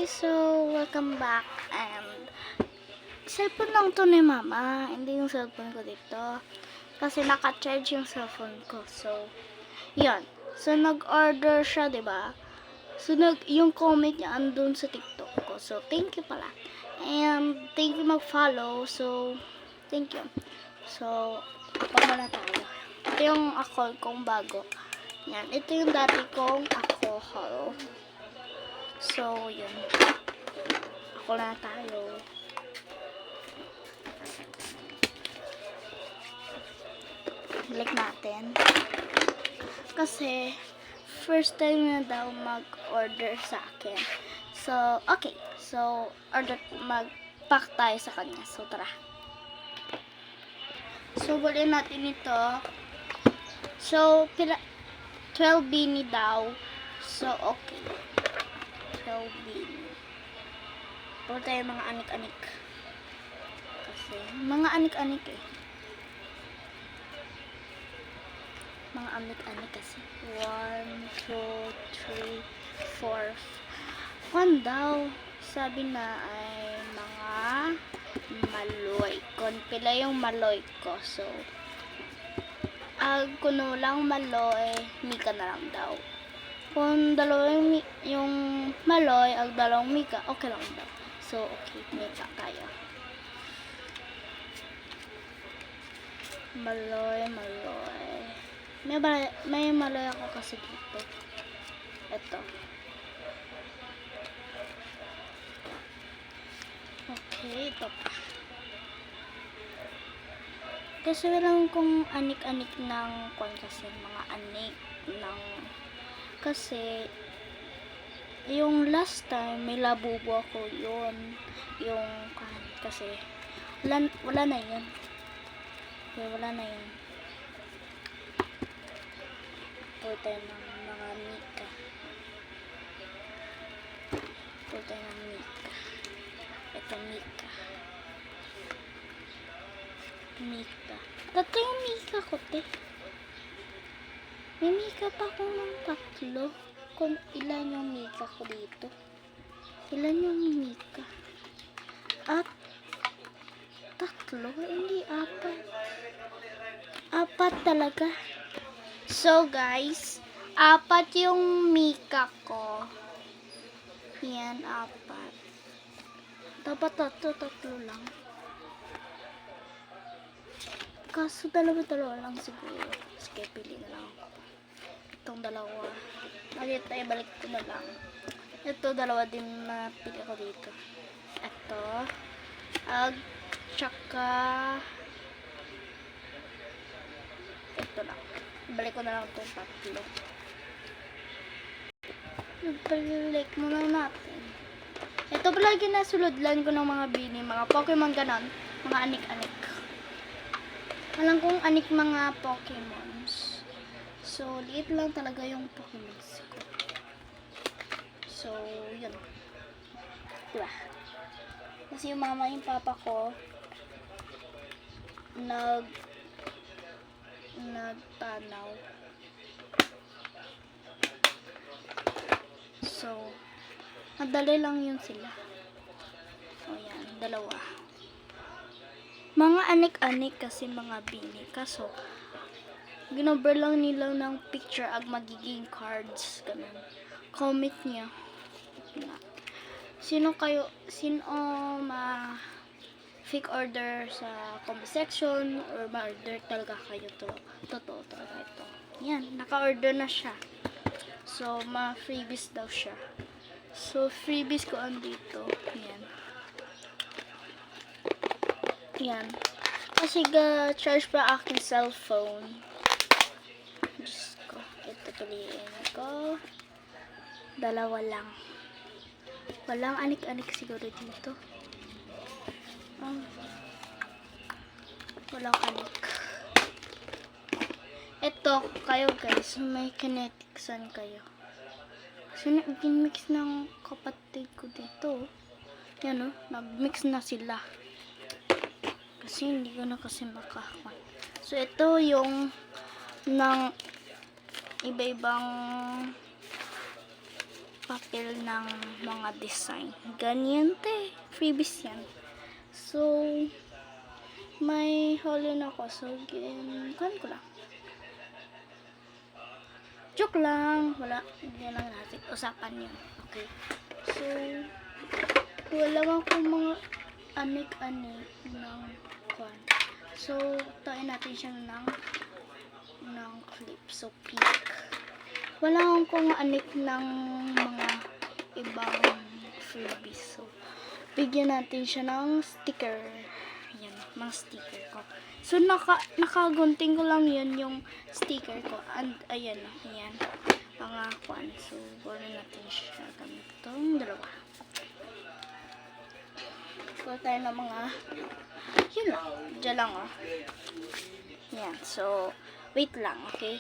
guys, so welcome back. And cellphone lang to ni mama, hindi yung cellphone ko dito kasi naka-charge yung cellphone ko. So yun, so nag-order siya, diba? So yung comment niya andun sa TikTok ko, so thank you pala, and thank you mag-follow. So thank you. So pamana tayo. Ito yung account kong bago. Yan, ito yung dati kong ako. So, yun. Ako na tayo. Balik natin. Kasi, first time na daw mag-order sa akin. So, okay. So, mag-pack tayo sa kanya. So, tara. So, bulin natin ito. So, 12 bini daw. So, okay. 12 bini. Puro tayo mga anik-anik. Kasi, mga anik-anik eh. Mga anik-anik kasi. 1, 2, 3, 4. 1 daw. Sabi na ay mga maloy. Pila yung maloy ko. So, kuno lang maloy, mika na lang daw. Kung dalawa yung maloy, dalawang mika, okay lang daw. So, okay, mika tayo. Maloy. May maloy ako kasi dito. Ito. Okay, ito pa. Kasi walang kung anik-anik ng kasi mga anik ng kasi yung last time may labubo ako yun yung kasi wala na yun. Okay, wala na yun. Ito tayo ng mga mika. Ito tayo ng mika. Ito mika. Mika. Tatlo yung mika ko, te. May mika pa ako ng 3. Kung ilan yung mika ko dito. Ilan yung mika? At 3? Hindi, 4. 4 talaga. So, guys, 4 yung mika ko. Yan, 4. Dapat 3 lang. Kaso dalawa lang siguro. Sige, pili na lang ako. Itong dalawa. Balik ko na lang. Ito, dalawa din na pili ko dito. Ito. Tsaka ito lang. Balik ko na lang itong 3. Balik muna natin. Ito pala ginasulodlan ko ng mga bini. Mga Pokemon ganon. Mga anik-anik. Alam kong anik mga Pokemons. So, liit lang talaga yung Pokemons ko. So, yun. Diba? Kasi yung mama yung papa ko nagtanaw. So, madali lang yun sila. O yan, 2. Mga anik-anik kasi mga bini. Kaso, ginover lang nila ng picture ag magiging cards. Ganun. Comment niya. Sino fake order sa comment section or ma-order talaga kayo to. Totoo talaga ito. Yan, naka-order na siya. So, ma-freebies daw siya. So, freebies ko andito. Yan. Yan. Kasi charge pa aking cellphone. Diyos ko. Ito tuliin ko. 2 lang. Walang anik-anik siguro dito. Walang anik. Ito, kayo guys, may kineticsan kayo. Kasi nag-mix ng kapatid ko dito. Yan o, nag-mix na sila. Kasi hindi ko na kasi makakuha. So, ito yung ng iba-ibang papel ng mga design. Ganyan, te. Freebies yan. So, may holo na ako. So, kan ko lang. Joke lang. Wala. Hindi lang natin. Usapan yun. Okay. So, wala akong mga anik-anik ng kwan. So, tayo natin siya ng clip. So, pink. Wala akong anik ng mga ibang freebies. So, bigyan natin siya ng sticker. Yan, mga sticker ko. So, nakagunting ko lang yun yung sticker ko. And, ayan, ayan. Mga kwan. So, gawin natin siya gamit itong dalawa. Kuha tayo ng mga, yun lang. Diyan lang, oh. Yan. So, wait lang, okay?